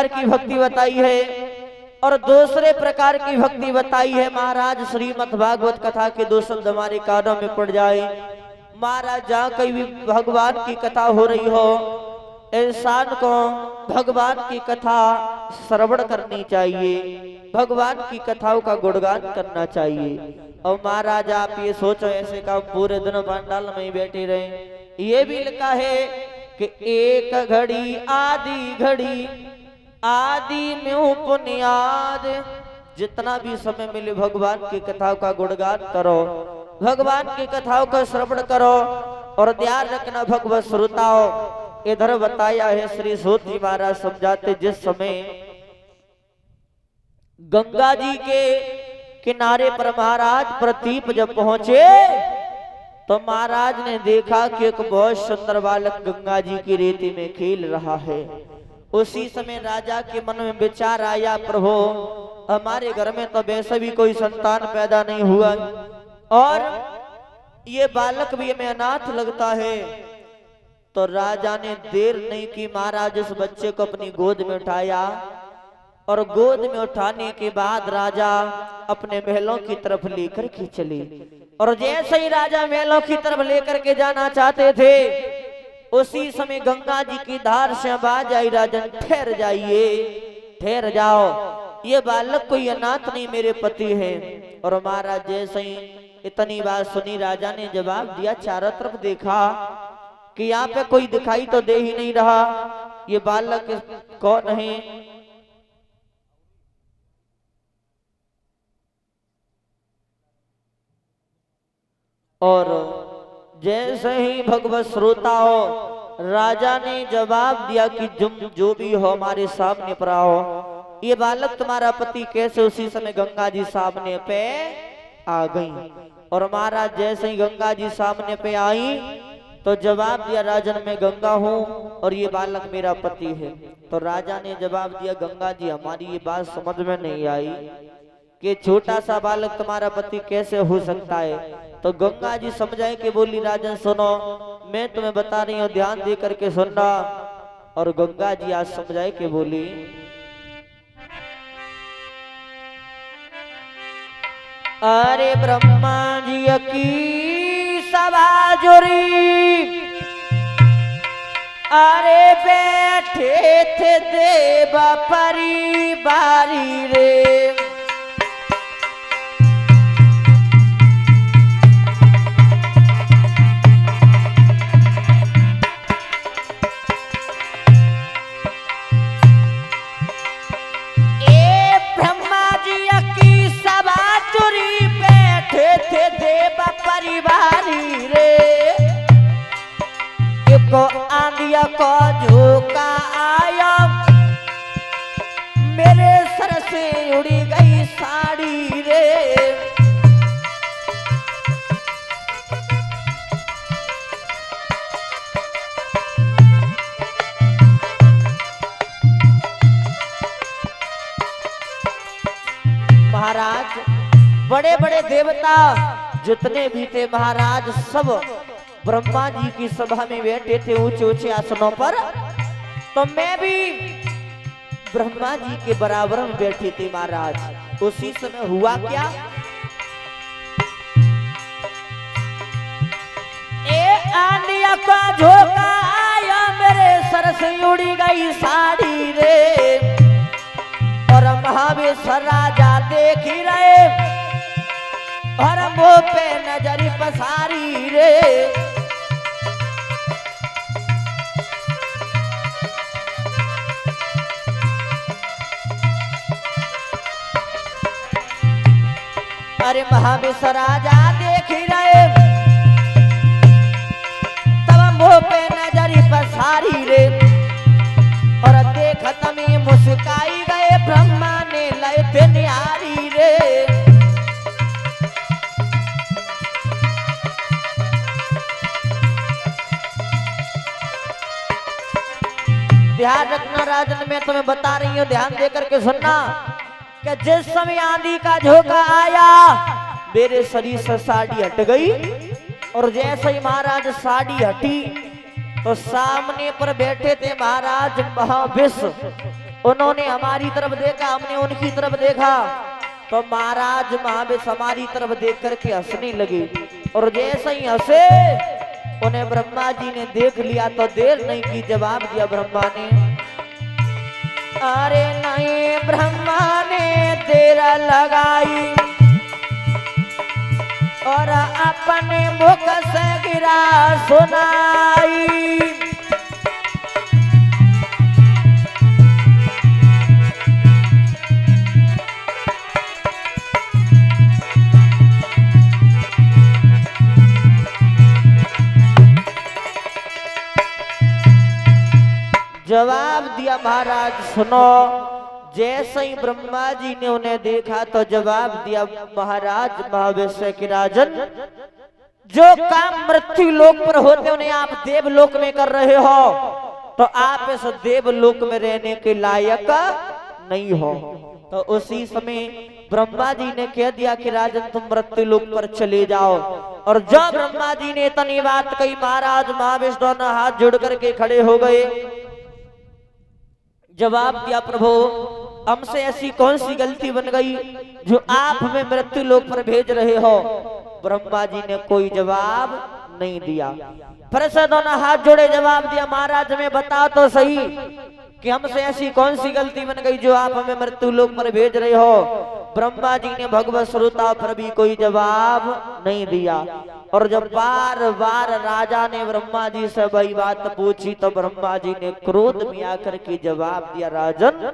की भक्ति बताई है और दूसरे प्रकार की भक्ति बताई है। महाराज श्रीमद् भागवत कथा के दो शब्द हमारे कानों में पड़ जाए। महाराज जहाँ कहीं भी भगवान की कथा हो रही हो, इंसान को भगवान की कथा श्रवण करनी चाहिए, भगवान की कथाओं का गुणगान करना चाहिए। और महाराज आप ये सोचो, ऐसे काम पूरे दिन पंडाल में ही बैठे रहे। ये भी लिखा है कि एक घड़ी आधी घड़ी आदि में उपनियाद, जितना भी समय मिले भगवान की कथाओं का गुणगान करो, भगवान की कथाओं का श्रवण करो। और ध्यान रखना भगवत श्रोताओं, इधर बताया है श्री सूत जी महाराज समझाते, जिस समय गंगा जी के किनारे पर महाराज प्रतीप जब पहुंचे तो महाराज ने देखा कि एक बहुत सुंदर बालक गंगा जी की रेती में खेल रहा है। उसी समय राजा के मन में विचार आया, प्रभु हमारे घर में तो वैसे भी कोई संतान पैदा नहीं हुआ और ये बालक भी हमें अनाथ लगता है। तो राजा ने देर नहीं की, महाराज उस बच्चे को अपनी गोद में उठाया और गोद में उठाने के बाद राजा अपने महलों की तरफ लेकर के चले। और जैसे ही राजा महलों की तरफ लेकर के जाना चाहते थे, उसी समय गंगा जी की धार से आवाज आई, राजन ठहर जाइए, ठहर जाओ, ये बालक कोई अनाथ नहीं मेरे पति है। और महाराज जैसे ही इतनी बात सुनी, राजा ने जवाब दिया, चारों तरफ देखा कि यहाँ पे कोई दिखाई तो दे ही नहीं रहा, ये बालक कौन है। और जैसे ही भगवत श्रोताओं राजा ने जवाब दिया कि जो भी हो हमारे सामने पर आओ, ये बालक तुम्हारा पति कैसे। उसी समय गंगा जी सामने पे आ गई। और महाराज जैसे ही गंगा जी सामने पे आई तो जवाब दिया, राजन मैं गंगा हूँ और ये बालक मेरा पति है। तो राजा ने जवाब दिया, गंगा जी हमारी ये बात समझ में नहीं आई कि छोटा सा बालक तुम्हारा पति कैसे हो सकता है। तो गंगा जी समझाए कि बोली, राजन सुनो, मैं तुम्हें बता रही हूँ, ध्यान दे करके सुनना। और गंगा जी आज समझाए कि बोली, अरे ब्रह्मा जी की सभा जुरी, अरे बैठे थे देव परिवारी रे, परिवारी रे। को आंधिया को झोंका आया, मेरे सर से उड़ी गई साड़ी रे। महाराज बड़े बड़े देवता जितने भी थे महाराज सब ब्रह्मा जी की सभा में बैठे थे ऊंचे ऊंचे आसनों पर। तो मैं भी ब्रह्मा जी के बराबर में बैठी थी महाराज। उसी समय हुआ क्या, ए आंधिया का झोंका आया, मेरे सर से उड़ी गई साड़ी रे। और महावेश्वर राजा देख ही रहे और मुंह पे नजर पसारी रे। अरे महावेश्वर राजा देख ही रहे, तब मुंह पे नजर पसारी रे। और देखत में मुस्काई गए, ब्रह्मा ने लय पे निहारी रे। ध्यान रखना राजन, मैं तुम्हें बता रही हूँ, ध्यान दे करके सुनना कि जिस समय आंधी का झोंका आया, मेरे शरीर से साड़ी हट गई। और जैसे ही महाराज साड़ी हटी तो सामने पर बैठे थे महाराज महाविश्व उन्होंने हमारी तरफ देखा, हमने उनकी तरफ देखा, तो महाराज महाविष हमारी तरफ देख करके हंसने लगे। और जैसे ही हंसे उन्हें ब्रह्मा जी ने देख लिया तो देर नहीं की, जवाब दिया ब्रह्मा ने, अरे नहीं ब्रह्मा ने देर लगाई और अपने मुख से गिरा सुनाई। जवाब दिया महाराज सुनो। जैसे ही ब्रह्मा जी ने उन्हें देखा तो जवाब दिया महाराज महाविष के राजन, जो काम मृत्यु लोक पर होते उन्हें आप देवलोक में कर रहे हो, तो आप इस देवलोक में रहने के लायक नहीं हो। तो उसी समय ब्रह्मा जी ने कह दिया कि राजन तुम मृत्यु लोक पर चले जाओ। और जब ब्रह्मा जी ने इतनी बात कही, महाराज महाविष दोनों हाथ जोड़ करके खड़े हो गए। जवाब दिया प्रभु, हमसे ऐसी कौन सी गलती बन गई जो आप हमें मृत्यु लोक पर भेज रहे हो। ब्रह्मा जी ने कोई जवाब नहीं दिया। फिर से दोनों हाथ जोड़े जवाब दिया, महाराज हमें बताओ तो सही कि हमसे ऐसी कौन सी गलती बन गई जो आप हमें मृत्यु लोक पर भेज रहे हो। ब्रह्मा जी ने भगवत श्रोता पर भी कोई जवाब नहीं दिया। और जब बार बार राजा ने ब्रह्मा जी से वही बात पूछी तो ब्रह्मा जी ने क्रोध में आकर के जवाब दिया, राजन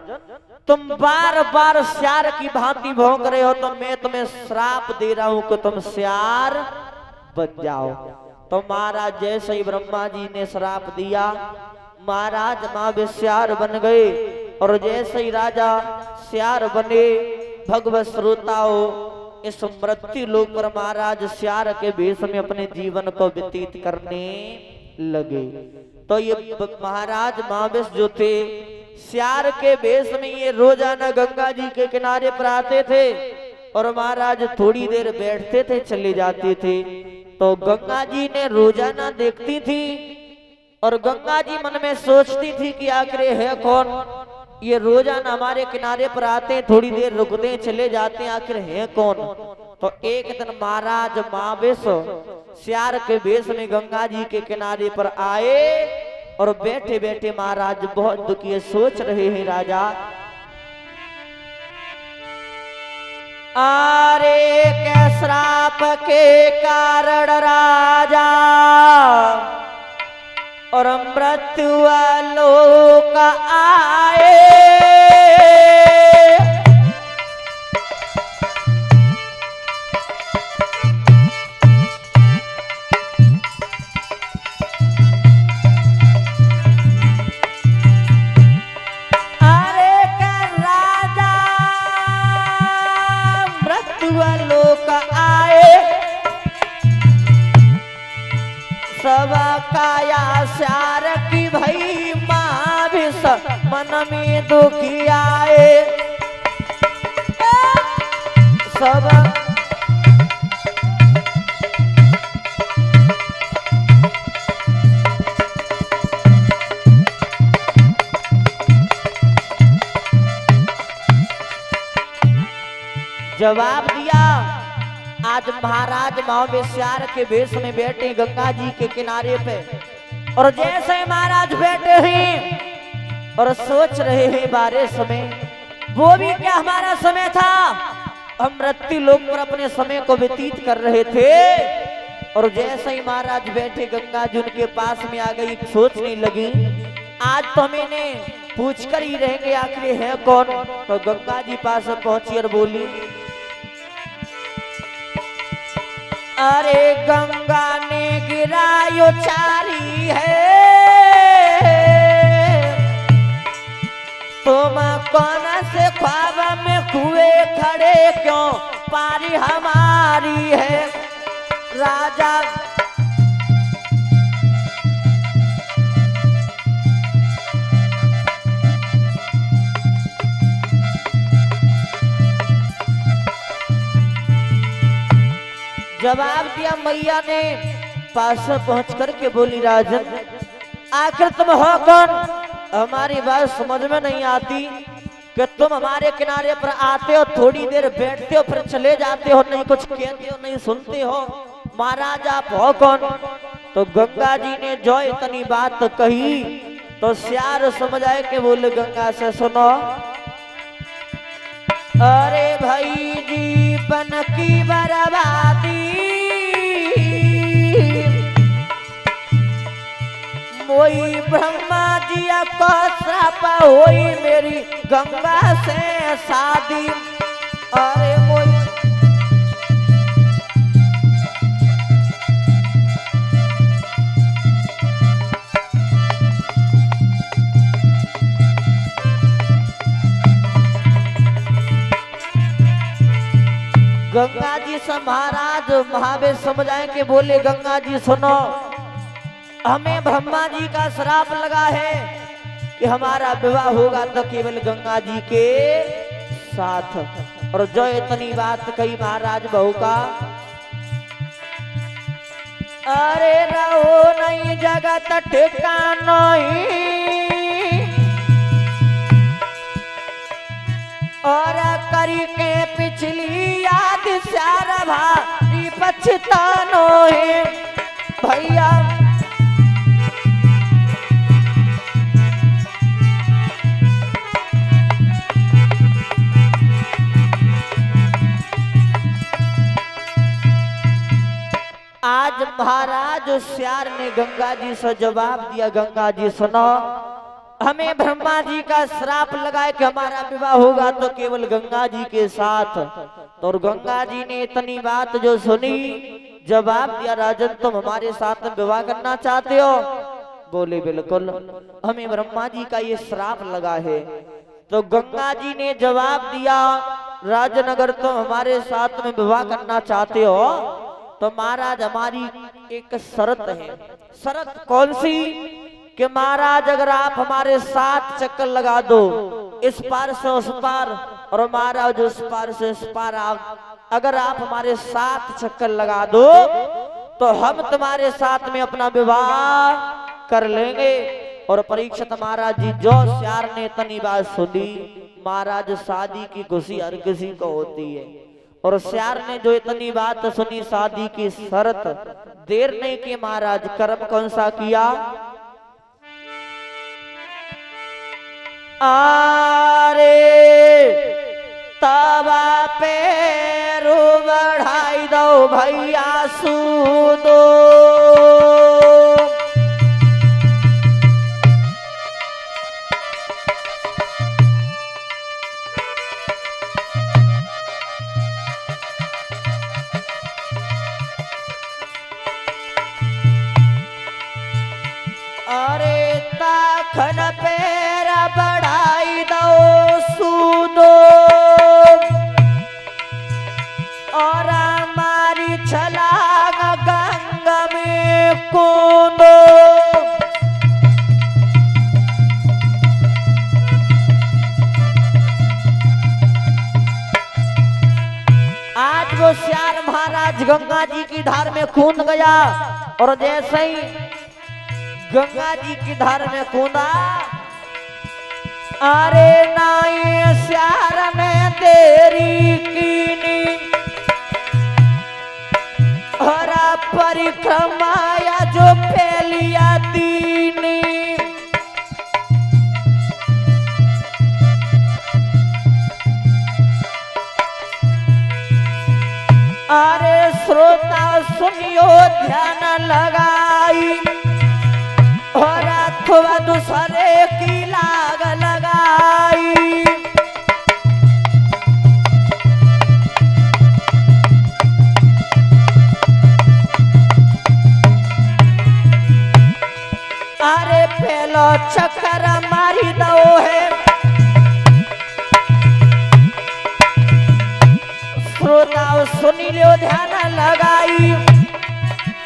तुम बार बार श्यार की भांति भौंक रहे हो, तो मैं तुम्हें श्राप दे रहा हूं कि तुम श्यार बन जाओ। तो महाराज जैसे ही ब्रह्मा जी ने श्राप दिया, महाराज महाविष श्यार बन गए। और जैसे ही राजा श्यार बने, भगवत श्रोताओं इस मृत्यु लोक पर महाराज श्यार के वेश में अपने जीवन को व्यतीत करने लगे। तो ये महाराज महाविष जो थे श्यार के वेश में ये रोजाना गंगा जी के किनारे पर आते थे और महाराज थोड़ी देर बैठते थे चले जाते थे। तो गंगा जी ने रोजाना देखती थी और गंगा जी मन में सोचती थी कि आखिर है कौन, ये रोजाना हमारे किनारे पर आते थोड़ी देर रुकते चले जाते, आखिर है कौन। तो एक दिन महाराज महाविष श्यार के वेश में गंगा जी के किनारे पर आए और बैठे बैठे महाराज बहुत दुखी सोच रहे हैं, राजा अरे के श्राप के कारण राजा और मृत्यु लोक आए, अरे का राजा मृत्यु लोक आए, सब काया श्यार की भई महाविष मन में दुखी आए। सब जवाब दिया, आज महाराज महाविष श्यार के वेश में बैठे गंगा जी के किनारे पे, और जैसे महाराज बैठे हैं और सोच रहे हैं बारे समय, वो भी क्या हमारा समय था, हम मृत्यु लोक पर अपने समय को व्यतीत कर रहे थे। और जैसे ही महाराज बैठे गंगा जी उनके पास में आ गई, सोचने लगी आज तो हम इन्हें पूछ कर ही रहेंगे आखिर है कौन। तो गंगा जी पास पहुंची और बोली, अरे गंगा ने गिरायो चारी है, तुम कौन से ख्वाब में कुए खड़े क्यों पारी हमारी है। राजा जवाब दिया, मैया ने पास पहुंच करके बोली, राजन आखिर तुम हो कौन हमारी बात समझ में नहीं आती कि तुम हमारे किनारे पर आते हो, थोड़ी देर बैठते हो, फिर चले जाते हो, नहीं कुछ कहते हो, नहीं सुनते हो। महाराज आप हो कौन? तो गंगा जी ने जो इतनी बात कही तो श्यार समझ आए कि बोले गंगा से सुनो, अरे भाई जीवन की बर्बादी मोई ब्रह्मा जी को श्राप होई मेरी गंगा से शादी। अरे मोई गंगा जी से महाराज महावीर समझ आए कि बोले गंगा जी सुनो, हमें ब्रह्मा जी का श्राप लगा है कि हमारा विवाह होगा तो केवल गंगा जी के साथ। और जो इतनी बात कही महाराज बहू का, अरे रहो नहीं जगत ठिकाना और करी के पिछली याद सारा भारी पछतानो है भैया। आज महाराज श्यार ने गंगा जी से जवाब दिया, गंगा जी सुनो, हमें ब्रह्मा जी का श्राप लगाए कि हमारा विवाह होगा तो केवल गंगा जी के साथ। तो गंगा जी ने इतनी बात जो सुनी, जवाब दिया, राजन तुम हमारे साथ विवाह करना चाहते हो? बोले बिल्कुल, हमें ब्रह्मा जी का ये श्राप लगा है। तो गंगा जी ने जवाब दिया, राजन अगर तुम हमारे साथ में विवाह करना चाहते हो तो महाराज हमारी एक शर्त है। शर्त कौन सी? कि महाराज अगर आप हमारे साथ चक्कर लगा दो, इस पार से उस पार, और महाराज उस पार से इस पार, अगर आप हमारे साथ चक्कर लगा दो तो हम तुम्हारे साथ में अपना विवाह कर लेंगे। और परीक्षित महाराज जी जो श्यार ने इतनी बात सुनी, महाराज शादी की खुशी हर किसी को होती है, और श्यार ने जो इतनी बात सुनी शादी की शर्त, देर नहीं की महाराज कर्म कौन सा किया? आरे तवा पैरो बढ़ाई दो भैया सूदो, अरे ताखन पैरा बढ़ाई दो सूदो, और हमारी छलांग गंगा में कूदो। आज वो श्यार महाराज गंगा जी की धार में कूद गया, और जैसे ही गंगा जी की धार में कूदा, अरे नाई श्यार ने तेरी कीनी, हरा परिक्रमाया जो फैलिया दीनी। अरे श्रोता सुनियो ध्यान लगाई, और अथवा दूसरे की लाग लगाई। अरे पहलो चक्कर मारी दो है, श्रोता सुनी लो ध्यान लगाई।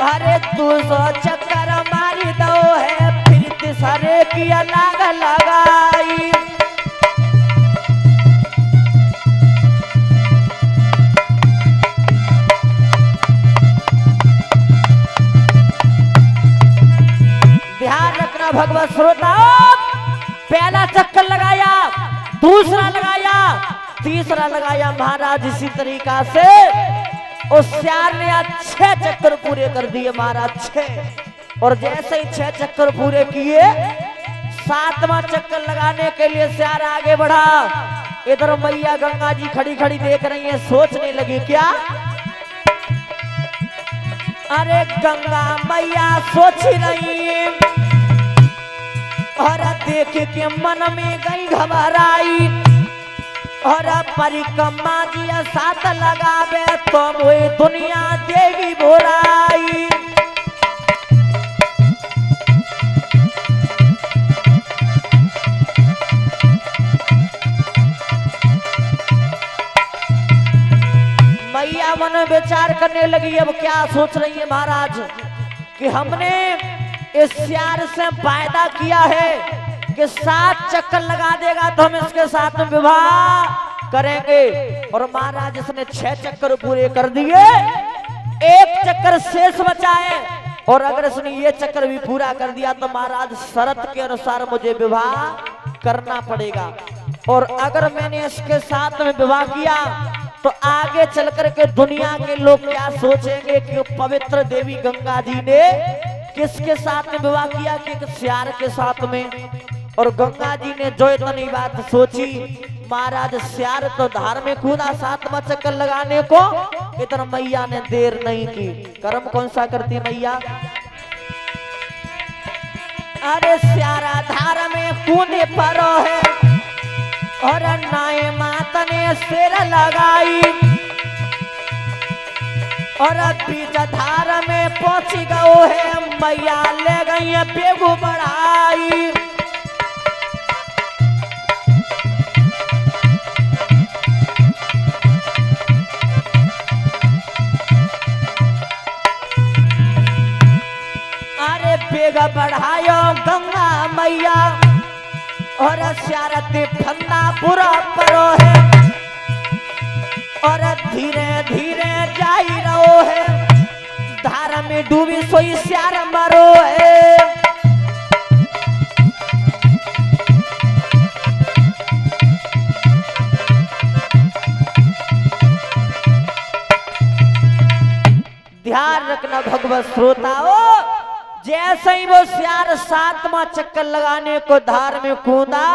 अरे 200 चक्कर मारी दो है, फिर तीसरे की लाग लगाई। ध्यान रखना भगवत श्रोता, पहला चक्कर लगाया, दूसरा लगाया, तीसरा लगाया। महाराज इसी तरीका से उस सियार ने आज 6 चक्कर पूरे कर दिए महाराज, 6। और जैसे ही 6 चक्कर पूरे किए, 7वां चक्कर लगाने के लिए सियार आगे बढ़ा। इधर मैया गंगा जी खड़ी खड़ी देख रही हैं, सोचने लगी क्या, अरे गंगा मैया सोच रही और देख के मन में गई घबराई। और परिक्रमा जी साथ लगावे तो वही दुनिया देवी बोराई। मैया मन विचार करने लगी, अब क्या सोच रही है महाराज कि हमने इस सियार से वायदा किया है कि 7 चक्कर लगा देगा तो हम इसके साथ में विवाह करेंगे। और महाराज इसने 6 चक्कर पूरे कर दिए, 1 चक्कर शेष बचा है। और अगर इसने ये चक्कर भी पूरा कर दिया तो महाराज शर्त के अनुसार मुझे विवाह करना पड़ेगा। और अगर मैंने इसके साथ में विवाह किया तो आगे चल करके दुनिया के लोग क्या सोचेंगे कि पवित्र देवी गंगा जी ने किसके साथ में विवाह किया, कि एक सियार के साथ में। और गंगा जी ने जो इतनी बात सोची, महाराज सियार तो धार में कूदा 7वां चक्कर लगाने को। इधर मैया ने देर नहीं की। कर्म कौन सा करती मैया, अरे सियारा धार में कूदे पर है और नाए माता ने सिर लगाई। और बीच धार में पहुंच गओ है, मैया ले गई है बेगू बढ़ाई। अरे बेग बढ़ायो गंगा मैया और सियारते फंदा पूरा परो है। और धीरे धीरे जाई रहो है, धारा में डूबी सोई सियार मरो है। ध्यान रखना भगवत श्रोताओ, जैसे ही वो सियार 7वां चक्कर लगाने को धार में कूदा,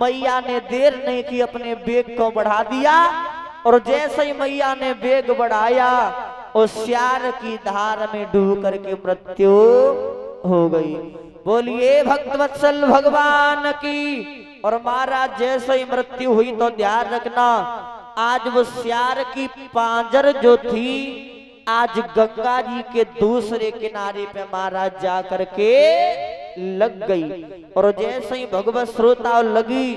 मैया ने देर नहीं की, अपने बेग को बढ़ा दिया। और जैसे ही मैया ने बेग बढ़ाया, उस सियार की धार में डूब करके मृत्यु हो गई। बोलिए भक्तवत्सल भगवान की। और महाराज जैसे ही मृत्यु हुई तो ध्यान रखना, आज वो सियार की पांजर जो थी, आज गंगा जी के दूसरे किनारे पे महाराज जा करके लग गई। और जैसे ही भगवत श्रोता लगी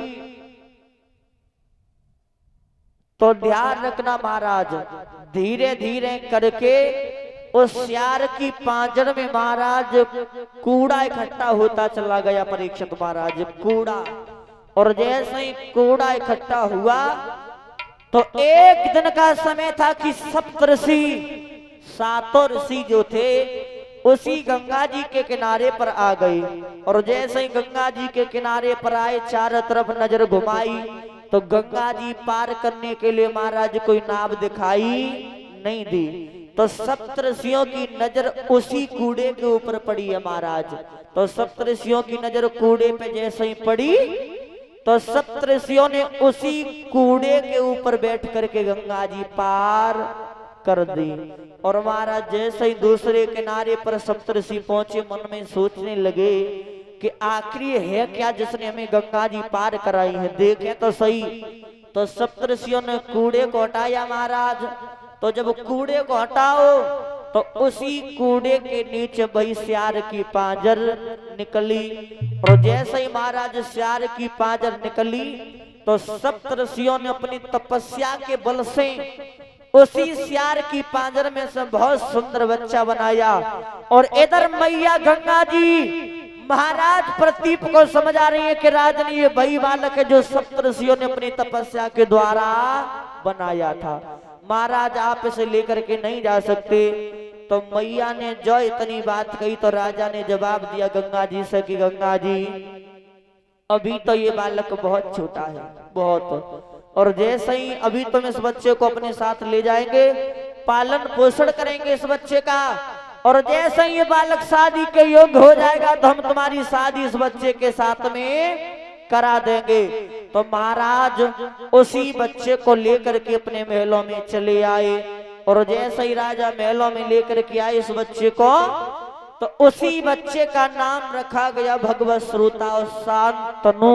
तो ध्यान रखना महाराज, धीरे धीरे करके उस सियार की पांजर में महाराज कूड़ा इकट्ठा होता चला गया। परीक्षित महाराज कूड़ा, और जैसे ही कूड़ा इकट्ठा हुआ तो एक दिन का समय था कि सप्तऋषि, 7 ऋषि जो थे उसी गंगा जी के किनारे पर आ गए। और जैसे ही गंगा जी के किनारे पर आए, चारों तरफ नजर घुमाई तो गंगा जी पार करने के लिए महाराज कोई नाव दिखाई नहीं दी। तो सप्तऋषियों की नजर उसी कूड़े के ऊपर पड़ी है महाराज। तो सप्तऋषियों की नजर कूड़े पे जैसे ही पड़ी तो सप्तऋषियों ने उसी कूड़े के ऊपर बैठ करके गंगा जी पार कर दी। और महाराज जैसे ही दूसरे किनारे पर सप्तऋषि पहुंचे, मन में सोचने लगे कि आखिर है क्या जिसने हमें गंगा जी पार कराई है, देखें तो सही। तो सप्तऋषियों ने कूड़े को हटाया महाराज। तो जब कूड़े को हटाओ तो उसी कूड़े के नीचे वही सियार की पांजर निकली। और जैसे ही महाराज सियार की पांजर निकली तो सप्तऋषियों ने अपनी तपस्या के बल से उसी सियार की पांजर में से बहुत सुंदर बच्चा बनाया। और इधर मैया गंगा जी महाराज प्रतीप को समझ आ रही है कि राजन ये वही बालक है जो सप्तऋषियों ने अपनी तपस्या के द्वारा बनाया था। महाराज आप इसे लेकर के नहीं जा सकते। तो मैया ने जो इतनी बात कही तो राजा ने जवाब दिया गंगा जी से कि गंगा जी अभी तो ये बालक बहुत छोटा है, बहुत। और जैसे ही अभी तुम इस बच्चे को अपने साथ ले जाएंगे, पालन पोषण करेंगे इस बच्चे का, और जैसे ही ये बालक शादी के योग्य हो जाएगा तो हम तुम्हारी शादी इस बच्चे के साथ में करा देंगे। तो महाराज उसी बच्चे को लेकर के अपने महलों में चले आए, और जैसे ही राजा महलों में लेकर के आए इस बच्चे को, तो उसी बच्चे का नाम रखा गया भगवत श्रोता शांतनु।